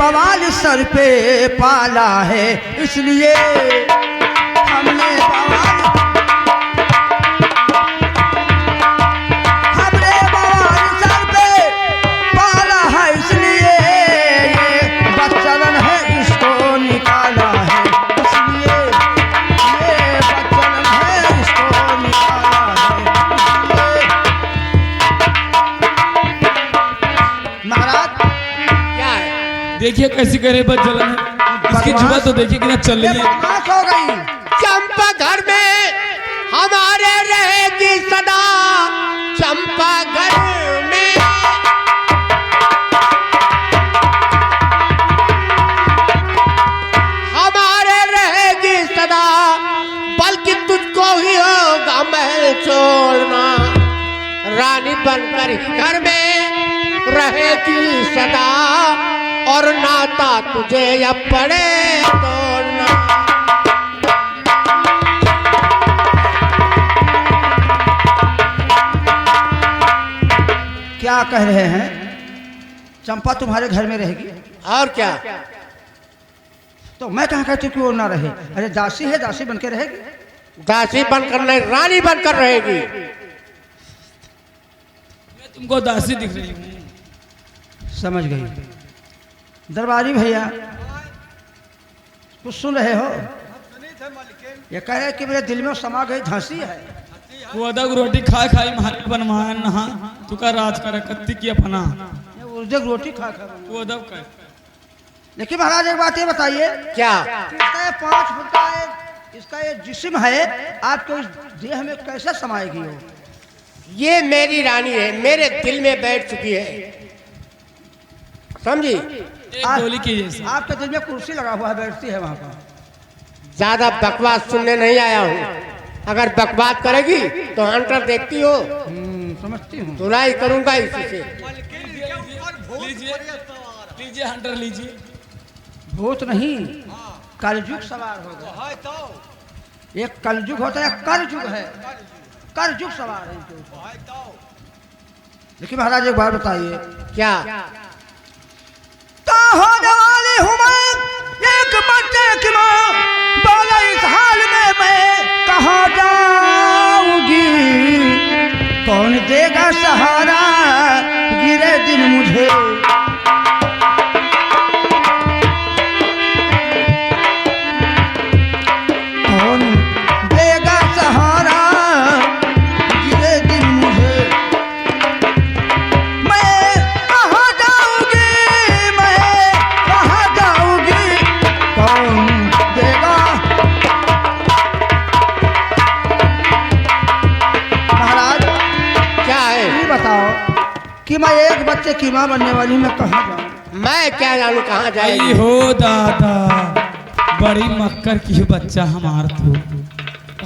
बवाल सर पे पाला है, इसलिए हमने बवाल सर पे पाला है, इसलिए ये बच्चन है इसको निकाला है, इसलिए ये बच्चन है इसको निकाला है, इसलिए महाराज देखिए कैसी करे बच्चन है, इसकी जुबान तो देखिए कितना चल रही है। हो गई चंपा घर में हमारे रहेगी सदा, चंपा घर में हमारे रहेगी सदा, बल्कि तुझको ही होगा महल छोड़ना, रानी बनकर ही घर में रहेगी सदा, और नाता तुझे अब पड़े तोड़ना। क्या कह रहे हैं? चंपा तुम्हारे घर में रहेगी? और क्या? तो मैं कहाँ कहती हूँ कि वो ना रहे? अरे दासी है, दासी बनकर रहेगी। दासी बनकर नहीं, रानी बनकर रहेगी। मैं तुमको दासी दिख रही हूँ। समझ गई। दरबारी भैया कुछ सुन रहे हो? ये कह रहे कि मेरे दिल में समा गई झांसी है। वो अदग रोटी खाए खाई महाराज बनवान नहा तुका राज कर कत्ती की अपना ये उर्जक रोटी खा खा। वो अदब का। लेकिन महाराज एक बात ये बताइए, क्या? इसका ये 5 फुट का इसका ये जिस्म है, आपके इस देह में कैसे समाएगी वो? ये मेरी रानी है, मेरे दिल में बैठ चुकी है, समझी? एक गोली की जैसे। आपके दिल में कुर्सी लगा हुआ है, बैठती है वहां पर। ज्यादा बकवास सुनने नहीं आया हूँ। अगर बकवास करेगी तो हंटर देखती हो, समझती हूँ। धुलाई करूंगा इसी से। लीजिए हंटर लीजिए। भूत नहीं, कलयुग सवार होगा। एक कलयुग होता है, करयुग है, करयुग सवार है इनके ऊपर। लेकिन महाराज एक बात बताइए, क्या? होने वाली हूँ मैं एक बच्चे की माँ, बोला इस हाल में मैं कहाँ जाऊंगी, कौन देगा सहारा गिरे दिन मुझे, कौन देगा सहारा गिरे दिन मुझे, मैं कहाँ जाऊंगी, मैं कहाँ जाऊंगी, कौन देगा। महाराज क्या है? ये बताओ कि मैं एक बच्चे की माँ बनने वाली हूँ, मैं कहाँ जाऊँ? मैं क्या जानू कहाँ आई जाएगी? हो दादा बड़ी मक्कर की बच्चा हमार तो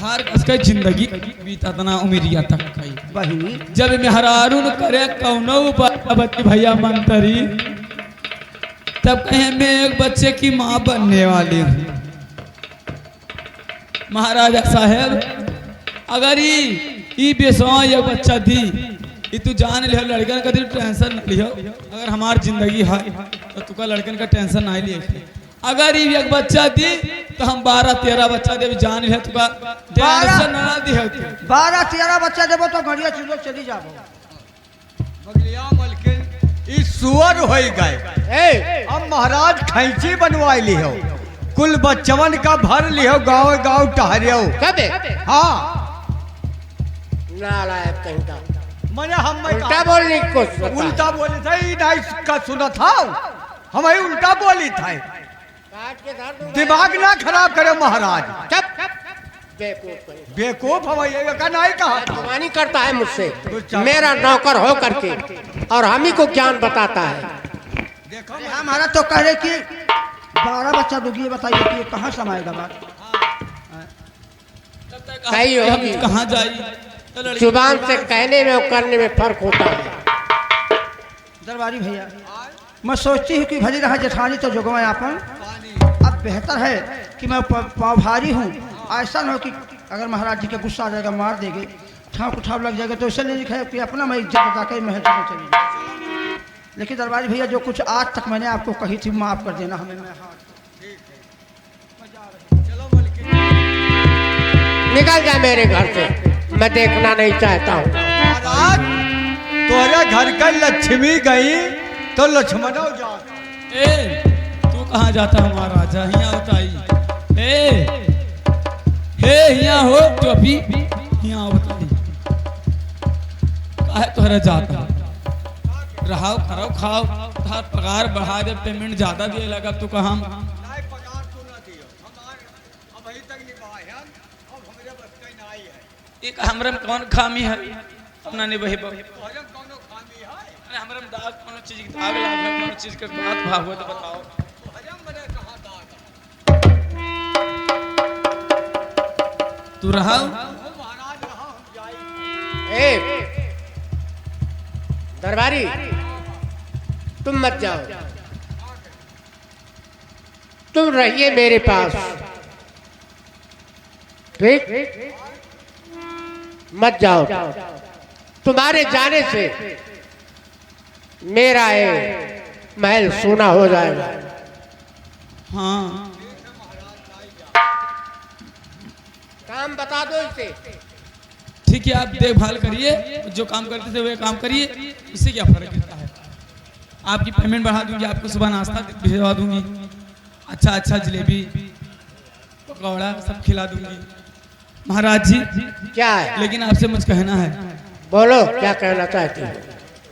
हर कसका जिंदगी बीता तना उमिरिया तक कई बहिनी जब मेहरारून करे कौनो बच्चे भैया मंतरी तब कहे मैं एक बच्चे की माँ बनने वाली हूँ। महाराजा साहेब अगर ई बेसवा ये बच्चा दी ये तू जान लियो लड़कन का दिल टेंशन न लियो, अगर हमार जिंदगी है तो तुका लड़कन का टेंशन नहीं लिए। अगर ये एक बच्चा दी तो हम 12-13 बच्चा दे जान लियो तुका टेंशन ना दी है। 12-13 बच्चा देवो तो घड़िया चुलो चली जाबो। बगलिया मलकिन ई सुअर होई गए। अब महाराज खैंची बनवाई ली हो, कुल बच्चवन का भर लियो, गाँव गाँव टहरियो। कब? हाँ नालायक कहीं का। मैंने हम उल्टा बोलने की कोशिश करता है। उल्टा बोली था, नहीं का सुना था, हम उल्टा बोली था। काट के धर दूंगा। दिमाग ना खराब करे महाराज। चुप। बेवकूफ कहीं। बेवकूफ हवाई का नहीं कहा था। जुबानी करता है मुझसे, मेरा नौकर हो करके, और हम ही को ज्ञान बताता है। देखो हमारा तो कह रहे कि 12 बच्चा दोगी, ये बताइए कि ये कहाँ समाएगा बात? सही होगी। कहाँ जाई जुबान से कहने में और करने में फर्क होता है। दरबारी भैया मैं सोचती हूँ कि भली रहा जेठानी तो जोगवा आपन, अब बेहतर है कि मैं पाँव भारी हूँ, ऐसा न हो कि अगर महाराज जी के गुस्सा आ जाएगा मार देंगे, ठाव कुठाव लग जाएगा, तो ऐसा नहीं लिखा है कि अपना मैं इज्जत बता के महल में चली जाऊँ। लेकिन दरबारी भैया जो कुछ आज तक मैंने आपको कही थी माफ कर देना हमें। मैं हाँ चलो मलकिन। निकल जा मेरे घर से, मैं देखना नहीं चाहता हूँ। महाराज तोरे घर का लक्ष्मी गई तो लक्ष्मणो जाता। ए तू कहाँ जाता है महाराजा? यहाँ बताई यहाँ हो तो अभी यहाँ बताई काहे तोहरा जाता रहाओ खराओ खाओ तार पगार बढ़ा दे, पेमेंट ज्यादा दिए लगा तू कहाँ नहीं पगार तू ना दियो, हमार अब अभी तक निभाए हैं, अब हमरे बस का नहीं है। एक हमरे में कौन खामी है अपना निभाई तोरे में कौनो खामी है? अरे हमरे में दाग कौन चीज की दाग लाग है, कौन चीज का बात भाव हो तो बताओ। तोरे में मने कहाँ दाग है? तू रहा वो महाराज रहा हम जाई। ए दरबारी, तुम मत जाओ, तुम रहिए मेरे पास, ठीक? मत जाओ, तुम्हारे जाने से मेरा ये महल सूना हो जाएगा। हाँ काम बता दो इसे। ठीक है, आप देखभाल करिए, जो काम करते थे वह काम करिए, इससे क्या फर्क पड़ता है। आपकी पेमेंट बढ़ा दूंगी, आपको सुबह नाश्ता भिजवा दूंगी, अच्छा अच्छा जलेबी पकौड़ा सब खिला दूंगी। महाराज जी क्या है? लेकिन आपसे मुझे कहना है, बोलो क्या कहना चाहती हो?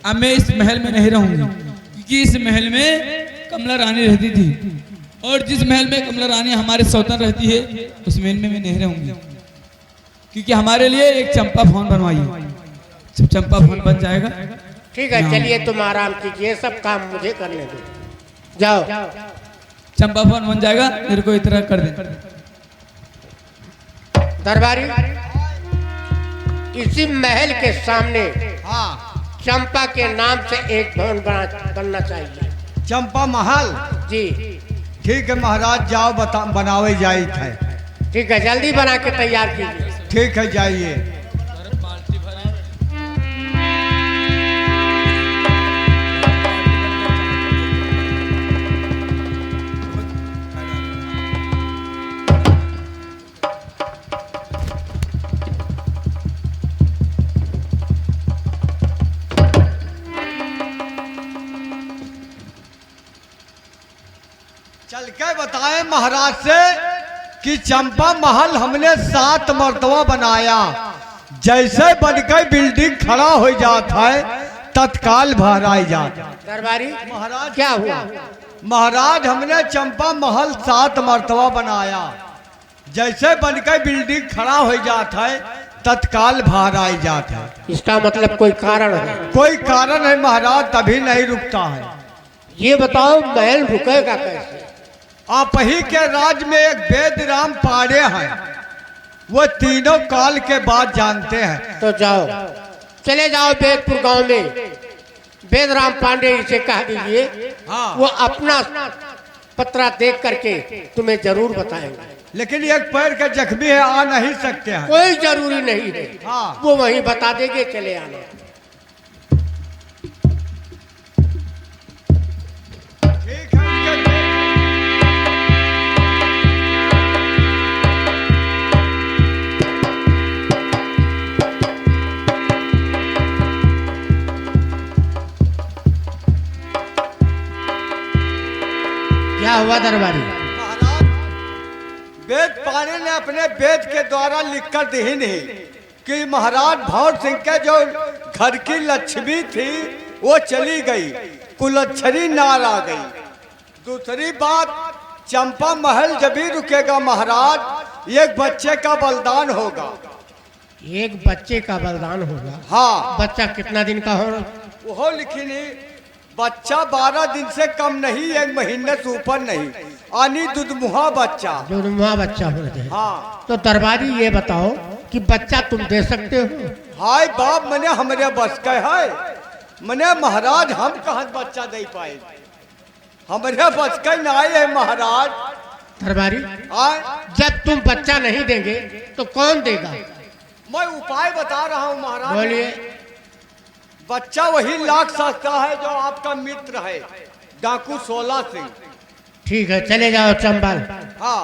अब मैं इस महल में नहीं रहूंगी, क्योंकि इस महल में कमला रानी रहती थी, और जिस महल में कमला रानी हमारे सौतन रहती है उस महल में मैं नहीं रहूंगी, क्योंकि हमारे लिए एक चंपा भवन बनवाइए। जब चंपा भवन बन जाएगा, ठीक है, चलिए तुम आराम कीजिए, सब काम मुझे करने दो, जाओ। चंपा भवन बन जाएगा, मेरे को इतना कर दे। दरबारी, इसी महल के सामने हाँ चंपा के नाम से एक भवन बनना चाहिए। चंपा महल, जी ठीक है महाराज, जाओ बता बनावे जाई थे। ठीक है, जल्दी बना के तैयार कीजिए। ठीक है जाइए। चल के बताए महाराज से कि चंपा महल हमने 7 मर्तबा बनाया, जैसे बनकर बिल्डिंग खड़ा हो जाता है तत्काल भराई जाता। दरबारी महाराज क्या हुआ? महाराज हमने चंपा महल 7 मर्तबा बनाया, जैसे बनकर बिल्डिंग खड़ा हो जाता है तत्काल भराई जाता है। इसका मतलब कोई कारण है? कोई कारण है महाराज, तभी नहीं रुकता है। ये बताओ महल रुकेगा कैसे? आप ही के राज में एक वेद राम पाड़े हैं, वो तीनों काल के बाद जानते हैं। तो जाओ, चले जाओ वेदपुर गांव में, वेद राम पांडे से कह दीजिए, हाँ। वो अपना पत्रा देख करके तुम्हें जरूर बताएंगे। लेकिन एक पैर के जख्मी है, आ नहीं सकते हैं। कोई जरूरी नहीं है, हाँ। वो वहीं बता देंगे, चले आना। ठीक है, क्या हुआ दरबारी? महाराज वेद पानी ने अपने वेद के द्वारा लिखकर दी नहीं कि महाराज भौर सिंह के जो घर की लक्ष्मी थी वो चली गई, कुलच्छरी नार आ गई। दूसरी बात, चंपा महल जब भी रुकेगा महाराज, एक बच्चे का बलिदान होगा। एक बच्चे का बलिदान होगा? हाँ। बच्चा कितना दिन का हो? वो लिखी नहीं, बच्चा 12 दिन से कम नहीं, 1 महीने से ऊपर नहीं, आनी दुधमुहा बच्चा। दुधमुहा बच्चा हो जाए। हाँ। तो दरबारी ये बताओ कि बच्चा तुम दे सकते हो? हाय बाप, मने हमरे बस का है, मने महाराज हम कहाँ बच्चा दे पाए, हमरे बस का नहीं है महाराज। दरबारी, आय जब तुम बच्चा नहीं देंगे तो कौन देगा? मैं उपाय बता रहा हूँ महाराज। बोलिए। बच्चा वही लाग सकता है जो आपका मित्र है, डाकू 16 सिंह। ठीक है, चले जाओ चंबल, हाँ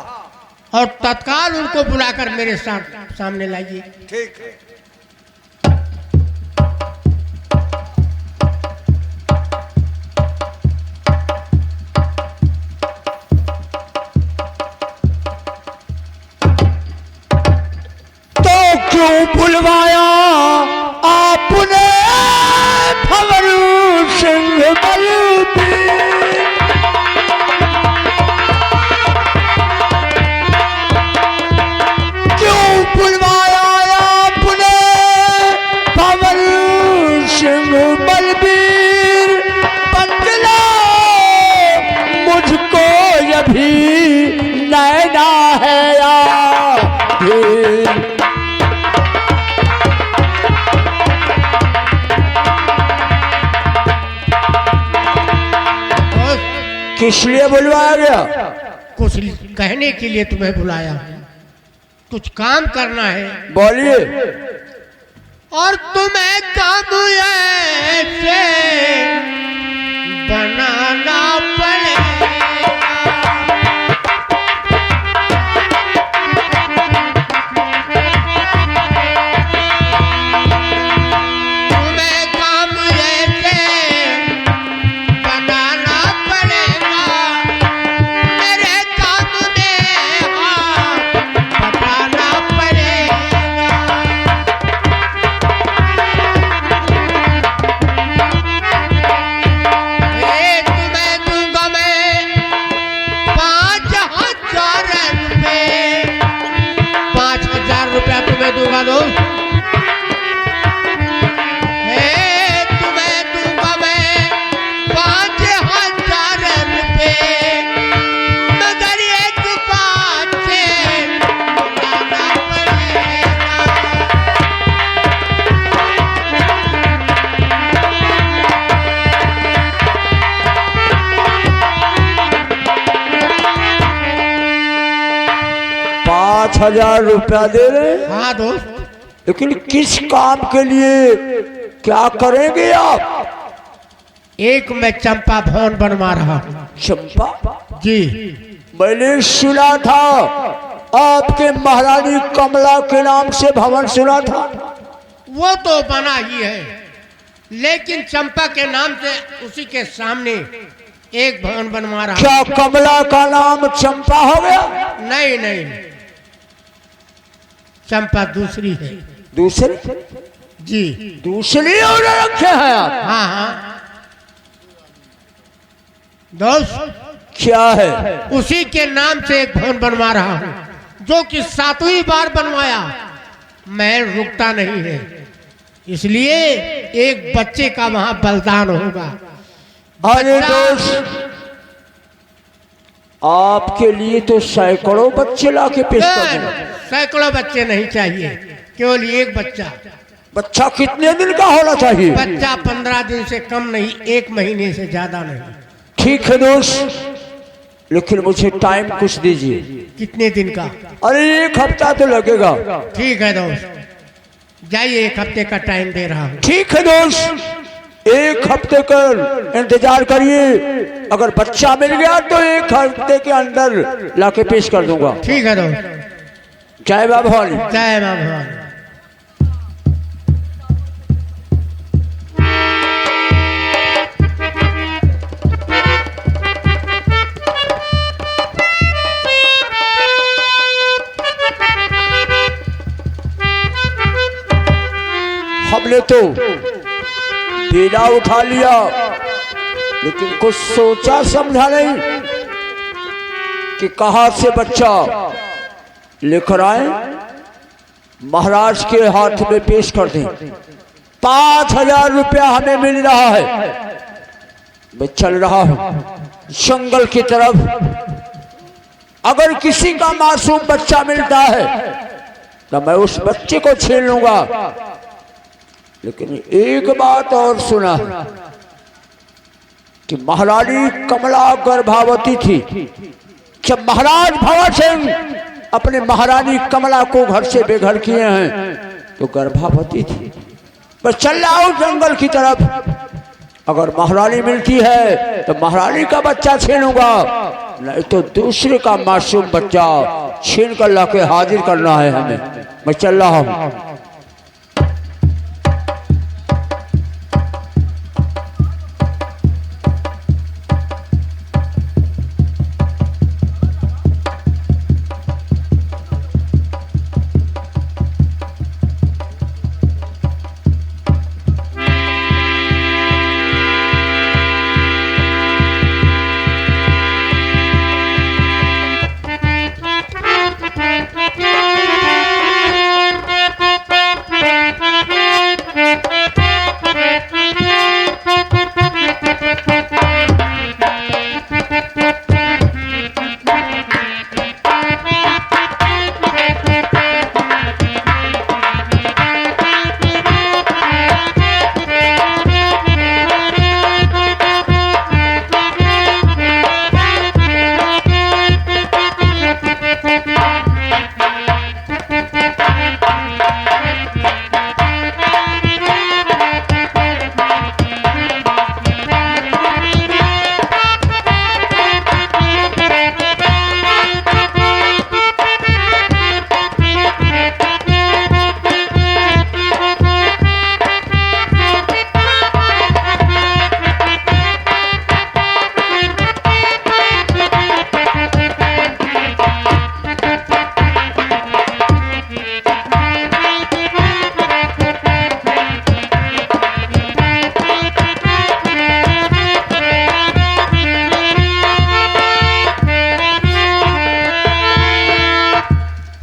और तत्काल उनको बुलाकर मेरे सामने लाइए। ठीक है। तो क्यों बुलवाया आपने भंवर सिंह बलबीर? क्यों बुलवाया आपने भंवर सिंह बलबीर? बतला मुझको अभी नैना है या फिर किस लिए बुलवाया गया? कुछ कहने के लिए तुम्हें बुलाया है, कुछ काम करना है। बोलिए। और तुम्हें काम ऐसे बनाना पड़ेगा। तुम्हें काम ऐसे बनाना पड़ेगा, मेरे काम में हाथ बटाना पड़ेगा। तुम्हें दूंगा मैं 5,000 रुपये, 5,000 रुपया तुम्हें दूंगा दोस्त। तुम्हें दूंगा मैं 5,000 रुपये, मगर एक बात से बताना पड़ेगा। 5,000 रुपया दे रहे हैं? हाँ दोस्त। लेकिन किस काम के लिए, क्या करेंगे आप? एक मैं चंपा भवन बनवा रहा हूँ। चंपा? जी, मैंने सुना था आपके महारानी कमला के नाम से भवन सुना था। वो तो बना ही है, लेकिन चंपा के नाम से उसी के सामने एक भवन बनवा रहा हूँ। क्या कमला का नाम चंपा हो गया? नहीं नहीं, चंपा दूसरी है। दूसरी? जी, दूसरी और रखे हैं आप? हाँ हाँ दोस्त, क्या है? उसी के नाम से एक भवन बनवा रहा हूँ, जो कि 7वीं बार बनवाया मैं रुकता नहीं है। इसलिए एक बच्चे का वहां बलिदान होगा। अरे दोस्त, आपके लिए तो सैकड़ों बच्चे लाके पेश कर देंगे। सैकड़ों बच्चे नहीं चाहिए, केवल एक बच्चा। बच्चा कितने दिन का होना चाहिए? बच्चा 15 दिन से कम नहीं, 1 महीने से ज्यादा नहीं। ठीक है दोस्त, लेकिन मुझे टाइम कुछ दीजिए। कितने दिन का? अरे 1 हफ्ता तो लगेगा। ठीक है दोस्त, जाइए, 1 हफ्ते का टाइम दे रहा हूँ। ठीक है दोस्त, 1 हफ्ते का इंतजार करिए। अगर बच्चा मिल गया तो 1 हफ्ते के अंदर लाके पेश कर दूंगा। ठीक है दोस्त। जय मां भवानी। जय मां भवानी। हमने तो बेड़ा उठा लिया, लेकिन कुछ सोचा समझा नहीं कि कहां से बच्चा लेकर आए, महाराज के हाथ में पेश कर दें। 5,000 रुपया हमें मिल रहा है। मैं चल रहा हूं जंगल की तरफ। अगर किसी का मासूम बच्चा मिलता है तो मैं उस बच्चे को छीन लूंगा। लेकिन एक बात और सुना कि महारानी कमला गर्भवती थी। जब महाराज भंवर सिंह अपने महारानी कमला को घर से बेघर किए हैं तो गर्भवती थी। बस चल आओ जंगल की तरफ। अगर महारानी मिलती है तो महारानी का बच्चा छीनूंगा, नहीं तो दूसरे का मासूम बच्चा छीन कर लाके हाजिर करना है हमें। मैं चल रहा हूँ।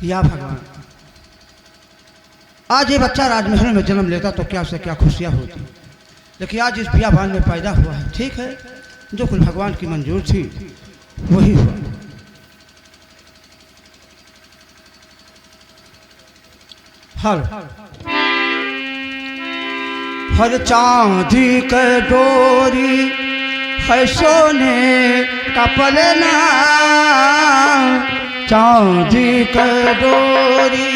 या भगवान, आज ये बच्चा राजमहल में जन्म लेता तो क्या से क्या खुशियाँ होती, लेकिन आज इस बियाबान में पैदा हुआ है। ठीक है, जो कुछ भगवान की मंजूर थी वही हुआ। हर चांदी के डोरी है सोने का पलना, चांदी के डोरी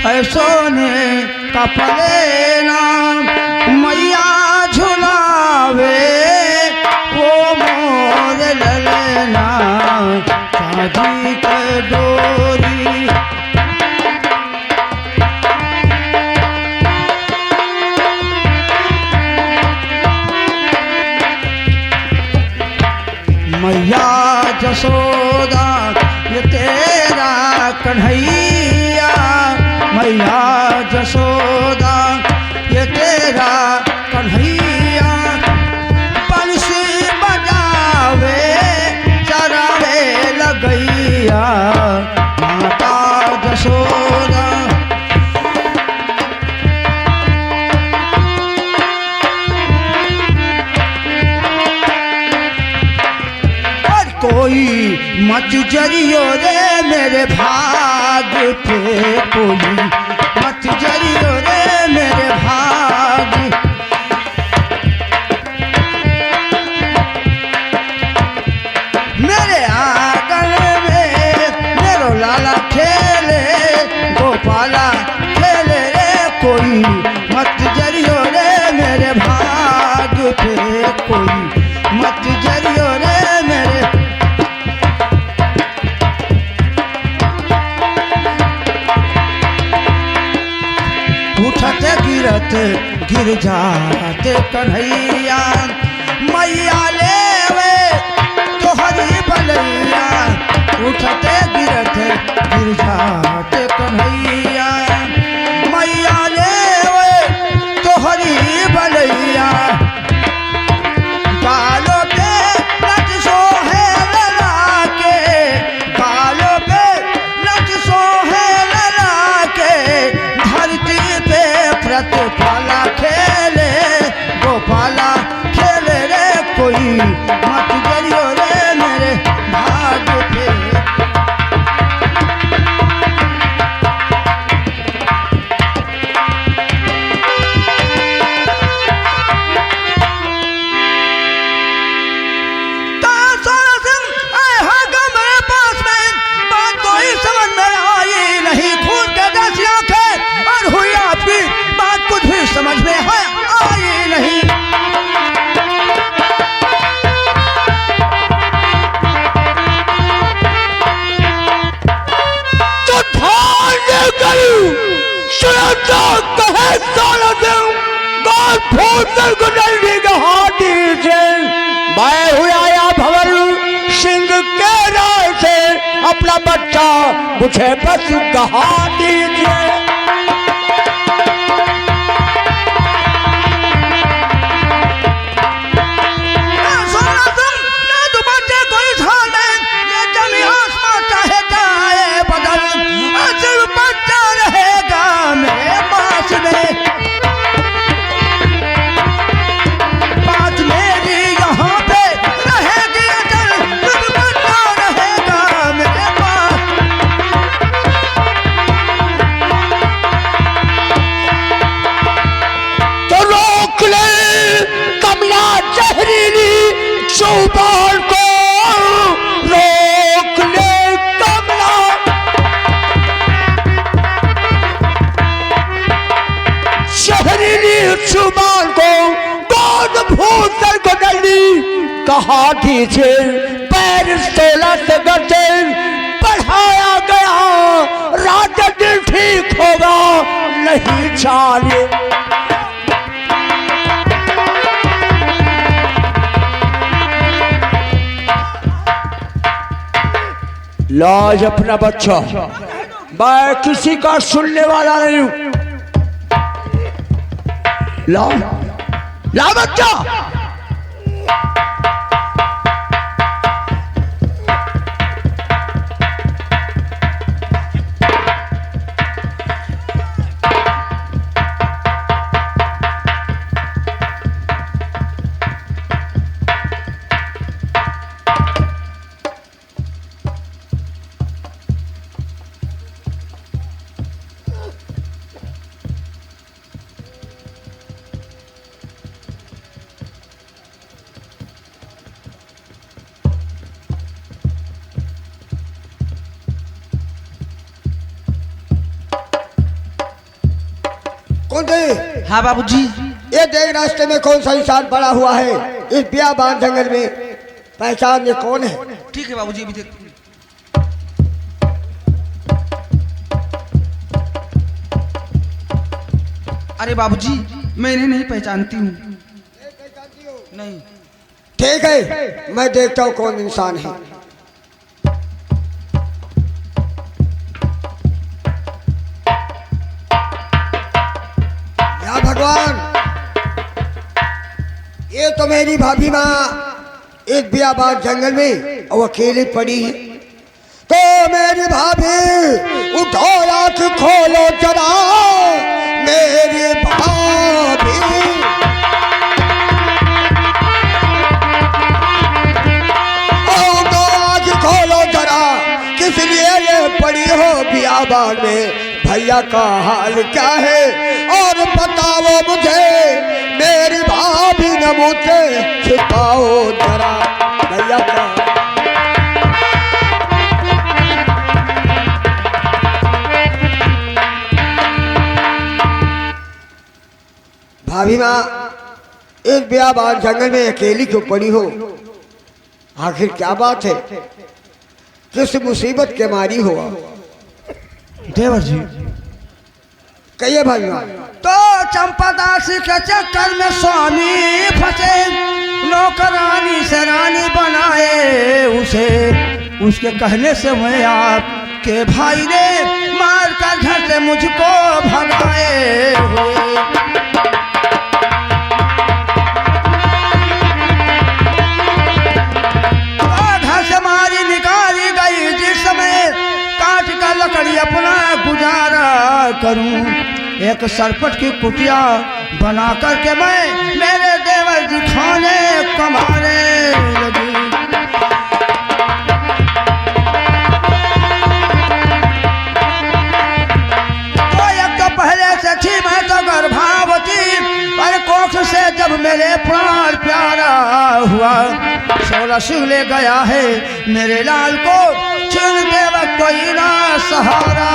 है सोने का पलना, मैया झुलावे वो मोर ललना, चांदी के डोरी। मैया जसोदा ये तेरा कन्हैया, मैया जसोदा ये तेरा कन्हैया, बंसी बजावे चरावे लगैया, माता जसोदा। कोई मत जरियो रे मेरे भाग पे, कोई मत जरियो रे मेरे भाग। मेरे आंगन में मेरो लाला खेले, गोपाला खेले रे, कोई मत जरियो रे मेरे भाग पे, कोई मत जरियो रे मेरे। उठते गिरते गिर जाते कन्हैया, मैया लेवे तो हरी बलैया, उठते गिरते गिर जाते कन्हैया, मैया लेवे तो हरी बलैया, गालों पे नच सोहे लला के, गालों पे नच सोहे लला के, धरती पे प्रतिपाला खेले, गोपाला खेले रे, कोई मत जरियो रे मेरे भाग पे। भूत गुजरी घाटी से मैं हुआ भवर सिंह के राय से अपना बच्चा मुझे बस कहा दीजिए। चौपाल को रोक ले कमला, शहरीली चौपाल को कौन भूत को जल्दी कहा दीजिए। पैर 16 से गते बढ़ाया गया, राजा दिल ठीक होगा नहीं चाहिए। लाज अपना बच्चा, मैं किसी का सुनने वाला नहीं हूं। ला ला बच्चा। हाँ बाबूजी। ये देख रास्ते में कौन सा इंसान पड़ा हुआ है इस बियाबान जंगल में, पहचान ये कौन है? ठीक है बाबूजी, अभी देखते हैं। अरे बाबूजी, मैं इन्हें नहीं पहचानती हूँ। नहीं। ठीक है, मैं देखता हूँ कौन इंसान है। या भगवान, ये तो मेरी भाभी माँ इस बियाबान जंगल में और अकेली पड़ी है। तो मेरी भाभी उठो, आँख खोलो जरा मेरी भाभी। उठो, आँख खोलो जरा, किस लिए ये पड़ी हो बियाबान में? भैया का हाल क्या है और बताओ मुझे, मेरी भाभी न मुझे छिपाओ जरा भैया का। भाभी माँ इस बियाबान जंगल में अकेली क्यों पड़ी हो? आखिर क्या बात है? किस मुसीबत के मारी हो? देवर जी, कहिए भाई माँ। तो चंपादास के चक्कर में स्वामी फंसे, नौकरानी से रानी बनाए उसे। उसके कहने से मैं आपके भाई ने मार कर घर से मुझको भगाए हुए। घर से मारी निकाली गई, जिस समय काट कर लकड़ी अपना गुजारा करूं। एक सरपट की कुटिया बना करके मैं मेरे देवर जी खाने कमाने लगी। तो एक तो पहले से थी मैं तो गर्भावती, पर कोख से जब मेरे प्राण प्यारा हुआ, 16 सिंह ले गया है मेरे लाल को, छिन देवर कोई ना सहारा।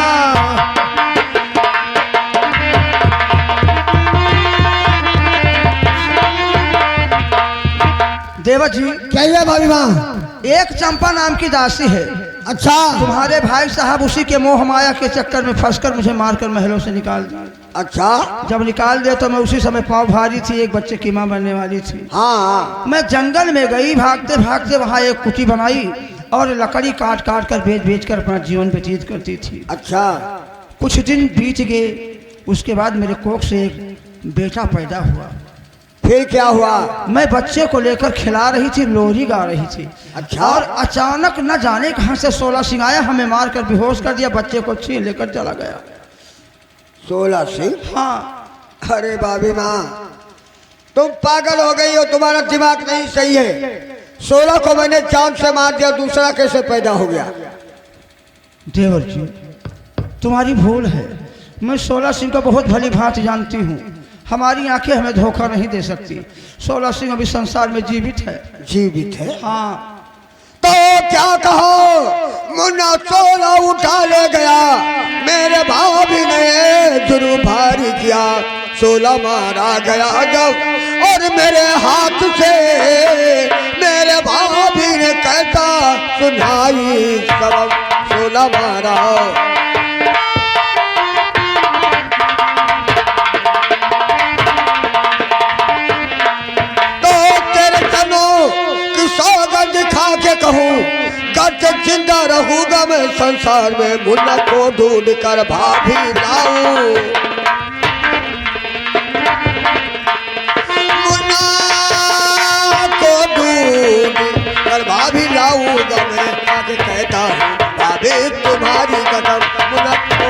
देवर जी, क्या है भाभी माँ? एक चंपा नाम की दासी है। अच्छा, तुम्हारे भाई साहब उसी के मोह माया के चक्कर में फंसकर मुझे मारकर महलों से निकाल दिया। अच्छा। जब निकाल दिया तो मैं उसी समय पाँव भारी थी, एक बच्चे की माँ बनने वाली थी। हाँ। मैं जंगल में गई, भागते भागते वहाँ एक कुटी बनाई और लकड़ी काट काट कर बेच बेच कर अपना जीवन व्यतीत करती थी। अच्छा। कुछ दिन बीत गए, उसके बाद मेरे कोख से एक बेटा पैदा हुआ। फिर क्या हुआ? मैं बच्चे को लेकर खिला रही थी, लोरी गा रही थी। अच्छा। और अचानक न जाने कहां से 16 सिंह आया, हमें मार कर बेहोश कर दिया, बच्चे को छीन लेकर चला गया। 16 सिंह? हाँ। अरे बाबी माँ, तुम पागल हो गई हो, तुम्हारा दिमाग नहीं सही है। 16 को मैंने जान से मार दिया, दूसरा कैसे पैदा हो गया? देवर जी, तुम्हारी भूल है। मैं 16 सिंह को बहुत भली भांति जानती हूँ। हमारी आंखें हमें धोखा नहीं दे सकती। 16 सिंह अभी संसार में जीवित है। जीवित है? हाँ। तो क्या कहो, मुन्ना 16 उठा ले गया, मेरे भाभी ने जुर्म भारी किया, 16 मारा गया जब, और मेरे हाथ से मेरे भाभी ने कहता सुनाई सबब, 16 मारा। दिखा के कहूँ गट जिंदा रहूंगा मैं संसार में, मुन्ना को ढूंढ कर भाभी लाऊं, मुन्ना को ढूंढ कर भाभी लाऊंगा मैं, आगे कहता हूँ भाभी तुम्हारी कदम, मुन्ना को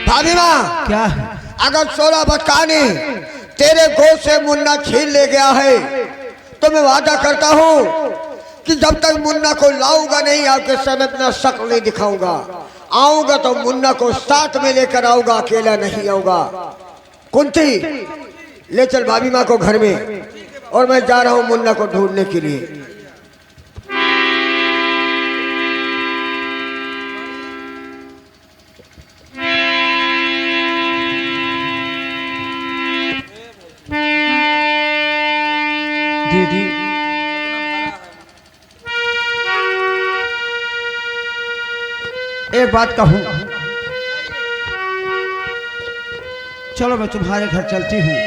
भाभी माँ। क्या है? अगर 16 बचकाने तेरे गोद से मुन्ना छीन ले गया है तो मैं वादा करता हूँ कि जब तक मुन्ना को लाऊंगा नहीं, आपके सामने अपना शक्ल नहीं दिखाऊंगा। आऊंगा तो मुन्ना को साथ में लेकर आऊंगा, अकेला नहीं आऊंगा। कुंती, ले चल भाभी माँ को घर में, और मैं जा रहा हूँ मुन्ना को ढूंढने के लिए। दीदी, एक बात कहूँ, चलो मैं तुम्हारे घर चलती हूँ,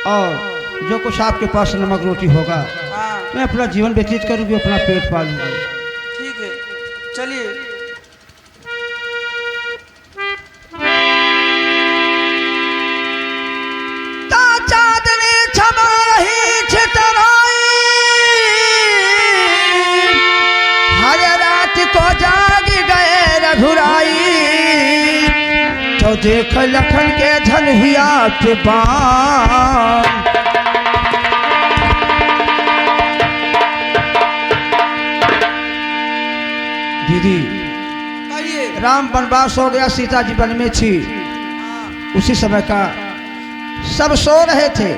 और जो कुछ आपके पास नमक रोटी होगा मैं अपना जीवन व्यतीत करूँगी, अपना पेट पालूंगी। ठीक है, चलिए। को जाग गए रघुराई, तो देख लखन के धनुहिया पे बाण। दीदी, राम वनवास हो गया, सीता जी वन में थी, उसी समय का सब सो रहे थे,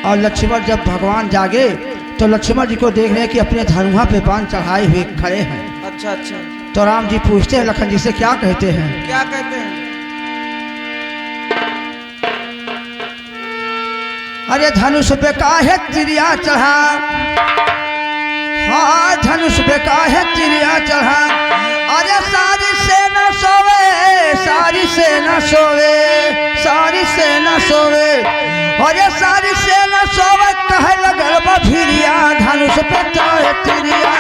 और लक्ष्मण जब भगवान जागे तो लक्ष्मण जी को देख रहे हैं कि अपने धनुहा पे बाण चढ़ाए हुए खड़े हैं। अच्छा अच्छा। तो राम जी पूछते हैं लखन जी से, क्या कहते हैं? क्या कहते हैं? अरे धनुष पे काहे तिरिया चढ़ा, हाँ धनुष पे काहे तिरिया चढ़ा, अरे सारी सेना सोवे, सारी सेना सोवे, सारी सेना सोवे, अरे सारी सेना सोवे, कहे लगल बभिरिया, धनुष पे काहे तिरिया।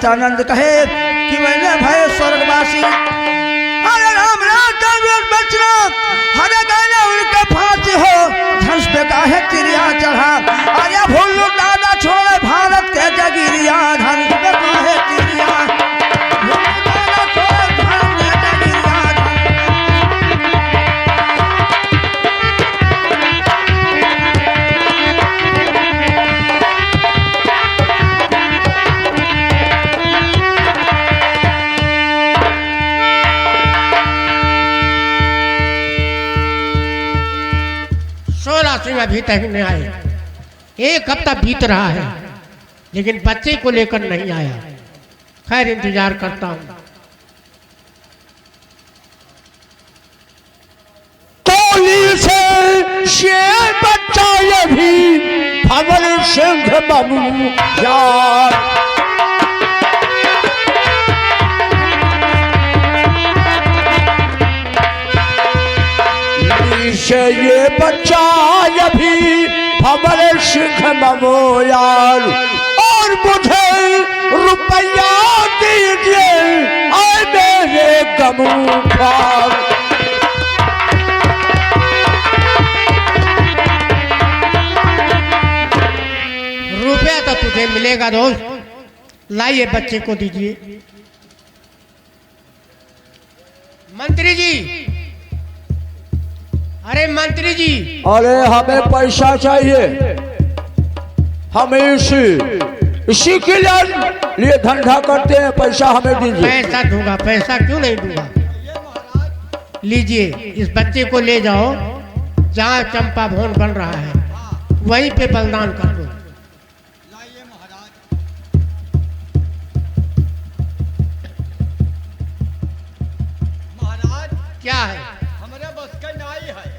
सहितानंद कहे कि मैंने भय स्वर्गवासी अरे राम बचना हरे गाने उनका फांसी हो धंस पे काहे तिरिया चढ़ा अरे भूलू दादा छोड़े भारत के जगिरिया धंस पे काहे तिरिया भूलू दादा छोड़े भारत के जगिरिया सिंह अभी तक नहीं आए। एक हफ्ता बीत रहा है लेकिन बच्चे को लेकर नहीं आया। खैर इंतजार करता हूँ। टोली से बच्चा ये भी भवन सिंह बाबू यार से ये बच्चा ये भी भवन सिंह बाबू यार और मुझे रुपया दीजिए आए मेरे गमू पर। रुपया तो तुझे मिलेगा दोस्त, लाइए बच्चे को दीजिए। मंत्री जी, अरे मंत्री जी, अरे हमें पैसा चाहिए, हम इसी के लिए धंधा करते हैं, पैसा हमें दीजिए। पैसा दूंगा, पैसा क्यों नहीं दूंगा। लीजिए इस बच्चे को ले जाओ, जहाँ चंपा भवन बन रहा है वहीं पे बलिदान कर दो। महाराज क्या है, हमारे बस का नहीं है।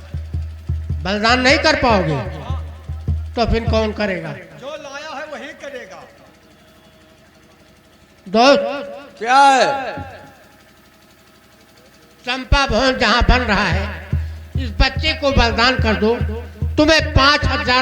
बलिदान नहीं कर पाओगे तो फिर कौन करेगा। जो लाया है वही करेगा। दोस्त, क्या है? चंपा भवन जहाँ बन रहा है इस बच्चे को बलिदान कर दो, तुम्हें 5,000